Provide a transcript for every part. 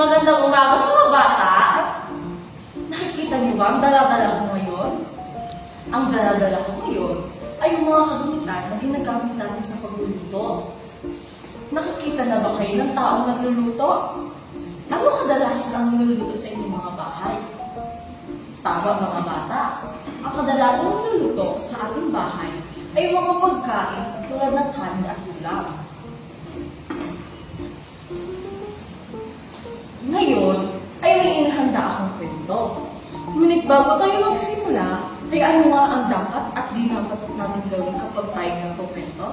Magandang umaga mga bata! Nakikita niyo ba ang dala-dala ko ngayon? Ang dala-dala ko ngayon ay yung mga kagamitan na ginagamit natin sa pagluluto. Nakikita na ba kayo ng taong nagluluto? Ano kadalasan ang niluluto sa inyong mga bahay? Tama mga bata, ang kadalasan niluluto sa ating bahay ay mga pagkain tulad ng kanin at ulam. Ngayon ay may inihanda akong kwento. Ngunit bago tayo magsimula, ay ano nga ang dapat at di dapat natin gawin kapag tayo nagkukwento?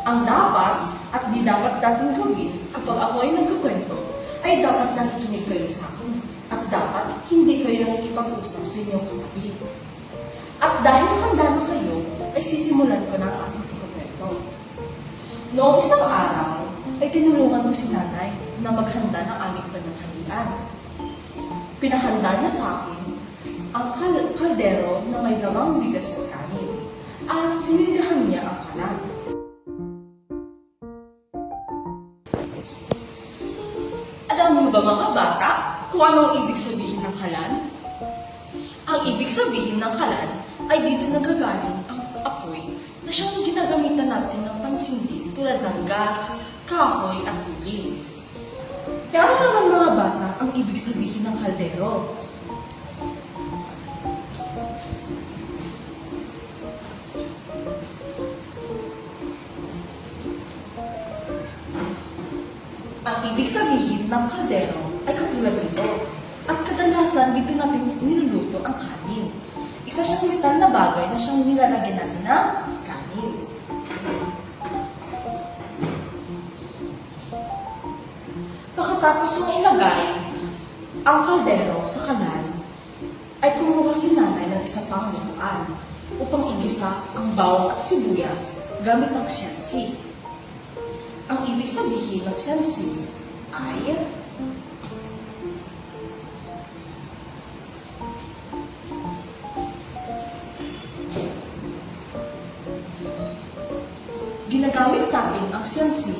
Ang dapat at di dapat natin gawin kapag ako ay nagkukwento, ay dapat nakikinig kayo sa akin. At dapat hindi kayo nakikipag-usap sa inyong katabi. At dahil handa na kayo, ay sisimulan ko na ang ating pagkukwento. Noong isang araw, ay tinulungan ko si nanay na maghanda ng aming pananghalian. Pinahanda niya sa akin ang kaldero na may lamang bigas at kanin, at sinindihan niya ang kalan. Alam niyo ba mga bata kung ano ang ibig sabihin ng kalan? Ang ibig sabihin ng kalan ay dito nagagaling ang apoy na siyang ginagamitan natin ng pansindi tulad ng gas, kahoy at uling. Kaya ano naman mga bata ang ibig sabihin ng kaldero? Ang ibig sabihin ng kaldero ay katulad nito. At kadalasan dito natin niluluto ang kanin. Isa siyang metal na bagay na siyang nilalagyan natin ng kanin. Pagkatapos yung ilagay ang kaldero sa kalan, ay kumuha si nanay ng isa pang lutuan upang igisa ang bawang at sibuyas gamit ang siyansi. Ang ibig sabihin ng siyansi ay ginagamit natin ang siyansi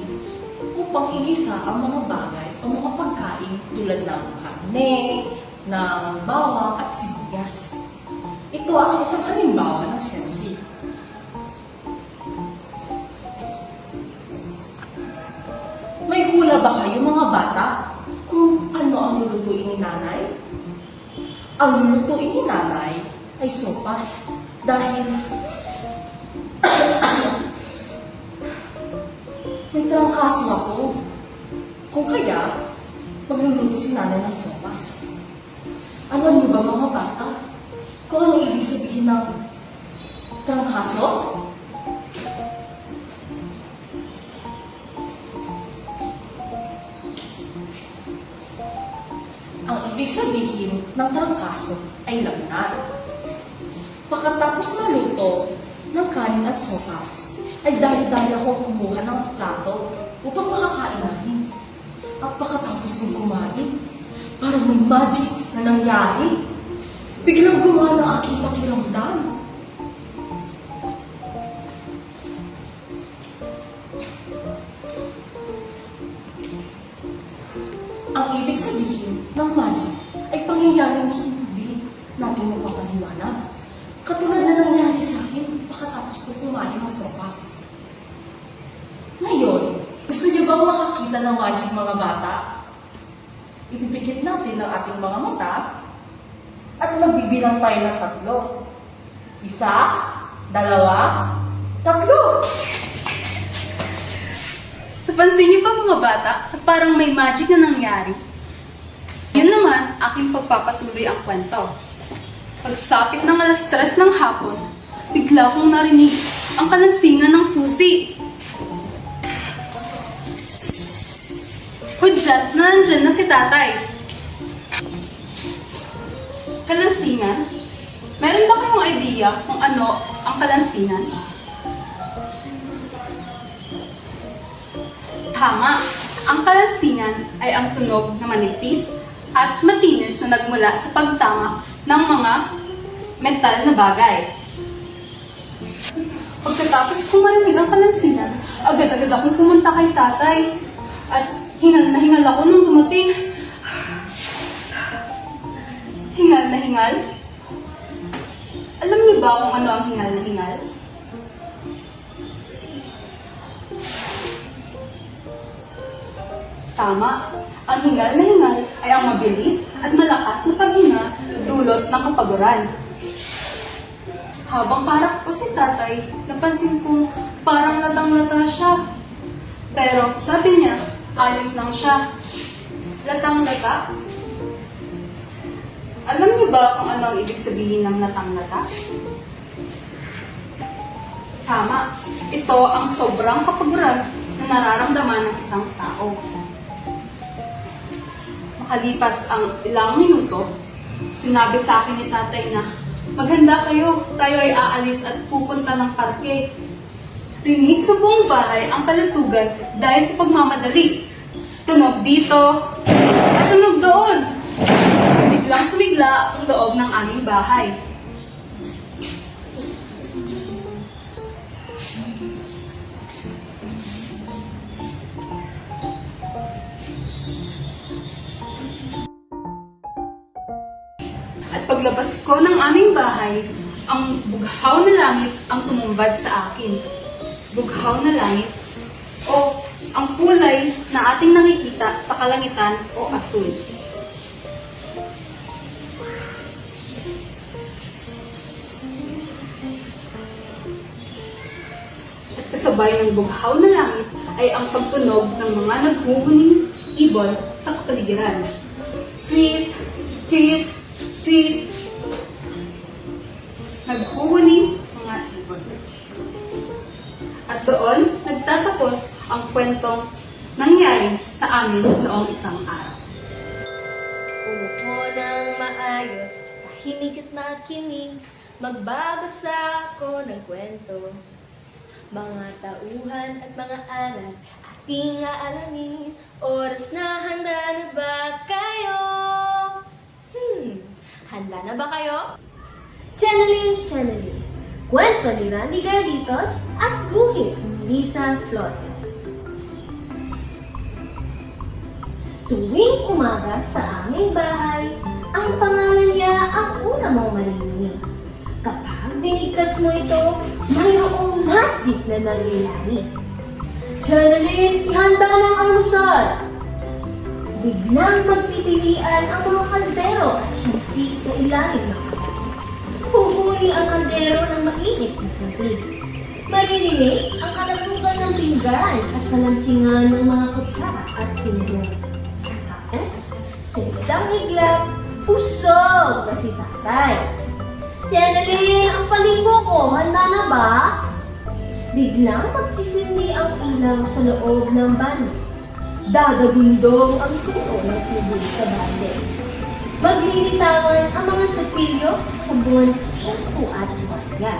upang igisa ang mga bagay o mga pagkain tulad ng karne, ng bawang at sibuyas. Ito ang isang halimbawa ng siyansi. May hula ba kayo mga bata kung ano ang lulutuin ni nanay? Ang lulutuin ni nanay ay sopas dahil may trangkaso ako. Kung kaya, magluluto si nanay ng sopas. Alam niyo ba mga bata kung ano ibig sabihin ng trangkaso? Ang ibig sabihin ng trangkaso ay lagnat. Pagkatapos maluto ng kanin at sopas, ay dali-dali ako kumuha ng plato upang makakain namin. At pagkatapos kong kumain, parang may magic na nangyari. Biglang gumana ang aking pakiramdam. Ang ibig sabihin ng magic ay pangyayaring hindi natin mapapaliwanag. Katulad na nangyari sa akin pagkatapos ko kumain ng sopas. Ngayon, gusto niyo bang makakita ng magic mga bata? Ipipikit natin ang ating mga mata at magbibilang tayo ng 3. 1, 2, 3. Napansin niyo ba mga bata at parang may magic na nangyari? Yun naman, aking pagpapatuloy ang kwento. Pagsapit ng 3:00 ng hapon, bigla kong narinig ang kalansingan ng susi. Hudyat na nandyan na si tatay. Kalansingan? Meron ba kayong idea kung ano ang kalansingan? Tama, ang kalansingan ay ang tunog na manipis at matinis na nagmula sa pagtama ng mga metal na bagay. Pagkatapos kong marinig ang kalansingan, agad-agad akong pumunta kay tatay. At Hingal na hingal ako nung dumating. Hingal na hingal? Alam niyo ba kung ano ang hingal na hingal? Tama. Ang hingal na hingal ay ang mabilis at malakas na paghinga dulot ng kapaguran. Habang karap ko si tatay, napansin kong parang latang-lata siya. Pero sabi niya, ayos lang siya. Latang-lata? Alam niyo ba kung ano ang ibig sabihin ng latang-lata? Tama. Ito ang sobrang kapaguran na nararamdaman ng isang tao. Makalipas ang ilang minuto, sinabi sa akin ni tatay na, maghanda kayo, tayo ay aalis at pupunta ng parke. Rinig sa buong bahay ang kalatugan dahil sa pagmamadali. Tunog dito at tunog doon. Biglang sumigla ang loob ng aming bahay. At paglabas ko ng aming bahay, ang bughaw na langit ang tumumbad sa akin. Bughaw na langit o ang kulay na ating nakikita sa kalangitan o asul. At kasabay ng bughaw na langit ay ang pagtunog ng mga naghuhuning ibon sa kapaligiran. Tweet, tweet, tweet. Naghuhuning mga ibon. At doon, nagtatapos ang kwentong nangyari sa amin noong isang araw. Umupo ng maayos, tahimik at makinig, magbabasa ako ng kwento. Mga tauhan at mga alay, ating aalamin, oras na handa na ba kayo? Handa na ba kayo? Channeling, channeling. Kwento ni Randy Garditos at guhit ni Lisa Flores. Tuwing umaga sa aming bahay, ang pangalan niya ang una mong maririnig. Kapag binigkas mo ito, mayroong magic na nangyayari. Channeling, ihanda ng almusal! Biglang magtitilian ang mga kaldero at sisi sa ilalim ng kamay. Huhuling ang kaldero ng mainit na tubig. Maririnig ang kalatugan ng pinggan at kalansingan ng mga kutsara at tinidor. Tapos, sa isang iglap, pusog na si tatay. Channeling, ang paligo ko, handa na ba? Biglang magsisindi ang ilaw sa loob ng banyo. Dadagundong ang tuko ng tubig sa balde. Maglilitawan ang mga sapilyo, sabon, shampoo at tuwalya.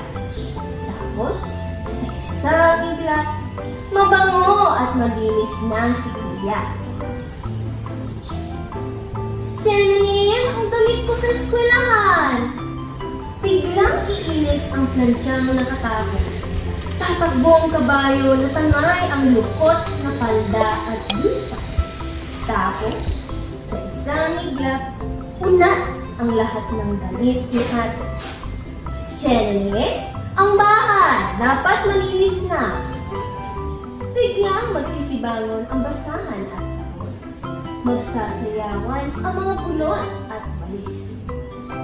Tapos, sa isang iglap, mabango at malinis na si Kuya. Channeling, ang damit ko sa eskwelahan. Biglang iinit ang plansyang nakatapon. Tatakbo ang kabayo na tangay ang lukot na palda at blusa. Tapos, sa isang iglap, unat ang lahat ng damit ni Ate. Channeling, ang bahay dapat malinis na. Biglang magsisibangon ang basahan at sabon. Magsasayawan ang mga bunot at balis.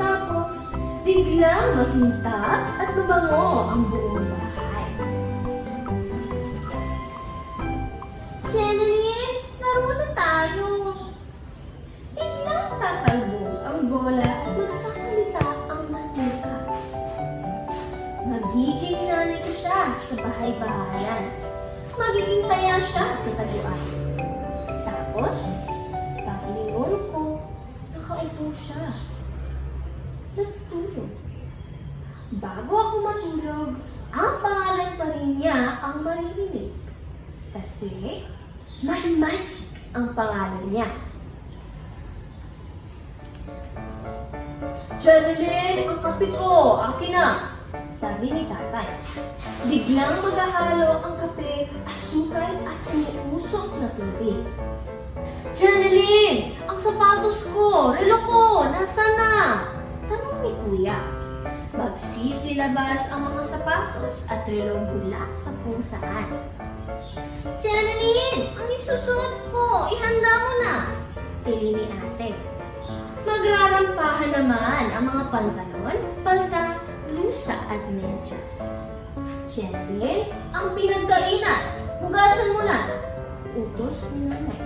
Tapos, biglang makintab at mabango ang buong bahay. Channeling, laro na tayo. Biglang tatalbo ang bola at magsasalita ang manika. Magiging nanay ko siya sa bahay-bahayan. Magiging taya siya sa taguan. Tapos, paglingon ko, nakaupo siya. Natutulog. Bago ako matulog, ang pangalan pa rin niya ang maririnig. Kasi, may magic ang pangalan niya. Channeling, ang kape ko, akin na. sabi ni tatay. Biglang maghahalo ang kape, asukal at umiusok na tubig. Janeline, ang sapatos ko, relo ko, nasaan na? Tanong ni kuya. Magsisilabas ang mga sapatos at relo mula sa kung saan. Janeline, ang isusuot ko, ihanda mo na, tili ni ate. Magrarampahan naman ang mga pantalon, palda, blusa at medyas. Janeline, ang pinagkainan, hugasan mo na, utos ni nanay.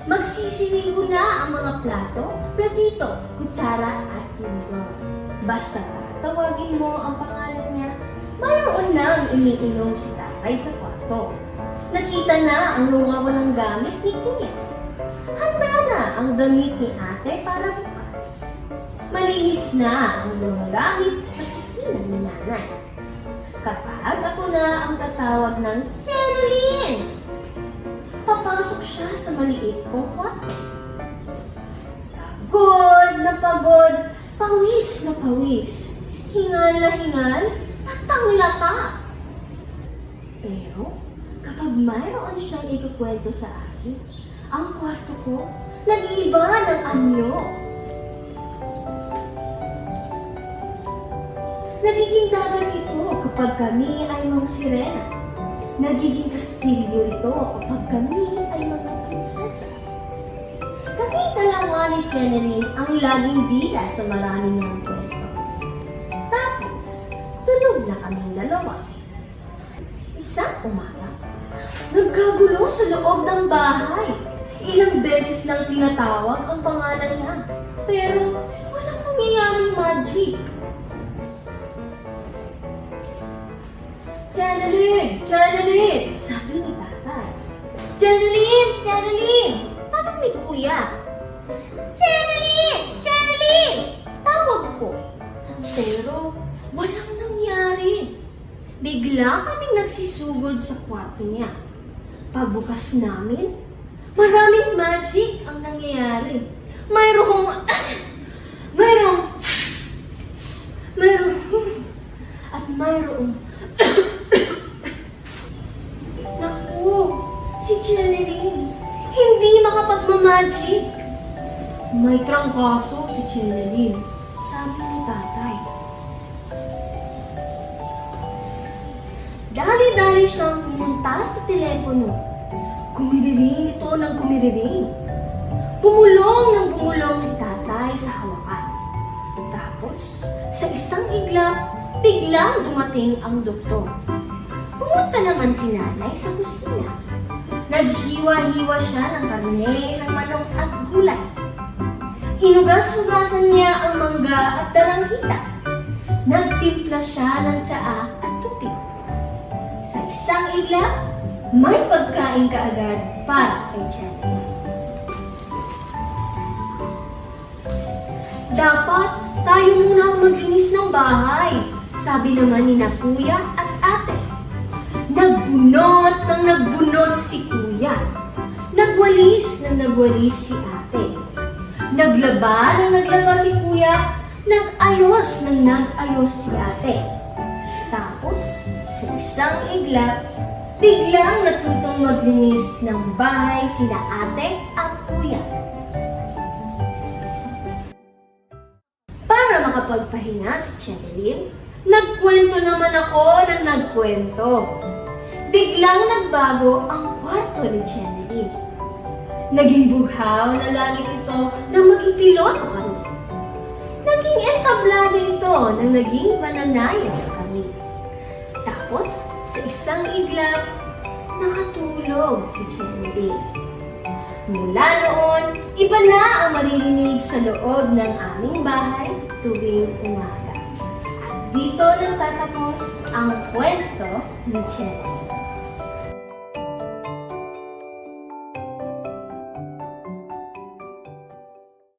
Magsisiligo na ang mga plato, platito, kutsara at tindor. Basta tawagin mo ang pangalan niya, mayroon nang iniinom si tatay sa kwarto. Nakita na ang nawawalang gamit ni kuya. Handa na ang damit ni ate para bukas. Malinis na ang mga gamit sa kusina ni nanay. Kapag ako na ang tatawag ng Janeline, papasok siya sa maliit kong kwarto. Pagod, pawis na pawis, hingal na hingal, tatang-lata. Pero kapag mayroon siyang ikukwento sa akin, ang kwarto ko nag-iiba ng anyo. Nagiging dagat ito kapag kami ay mga sirena. Nagiging kastilyo ito kapag kami ay mga prinsesa. Kaming dalawa ni Janeline ang laging bida sa marami niyang kwento. Tapos, tulog na kaming dalawa. Isang umaga, nagkagulo sa loob ng bahay. Ilang beses nang tinatawag ang pangalan niya, pero walang nangyayaring magic. Janeline! Janeline! Sabi ni tatay. Janeline! Janeline! Tanong ni kuya. Janeline! Janeline! Tawag ko. Pero walang nangyari. Bigla kaming nagsisugod sa kwarto niya. Pagbukas namin, maraming magic ang nangyayari. Mayroong at mayroong naku, si Janeline hindi makapagmamagic. May trangkaso si Janeline, sabi ni tatay. Dali-dali siyang pumunta sa telepono. Kumiriring ito ng kumiriring. Bumulong ng bumulong si tatay sa hawakan. Tapos, sa isang iglap, biglang dumating ang doktor. Pumunta naman si nanay sa kusina. Naghiwa-hiwa siya ng karne, ng manok at gulay. Hinugas-hugasan niya ang mangga at dalanghita. Nagtimpla siya ng tsaa at tupig. Sa isang iglap, may pagkain kaagad para kay Janeline. Dapat tayo muna ang maglinis ng bahay, sabi naman ni kuya at ate. Nagbunot ng nagbunot si kuya. Nagwalis ng nagwalis si ate. Naglaba ng naglaba si kuya. Nag-ayos ng nag-ayos si ate. Tapos, sa isang iglap, biglang natutong maglinis ng bahay sina ate at kuya. Para makapagpahinga si Janeline, nagkwento naman ako ng nagkwento. Biglang nagbago ang kwarto ni Janeline. Naging bughaw na langit ito nang maging piloto kami. Naging entablado ito nang naging bananayan kami. Tapos, sa isang iglap, nakatulog si Janeline. Mula noon, iba na ang maririnig sa loob ng aming bahay tuwing umaga. At dito nagtatapos ang kwento ni Janeline.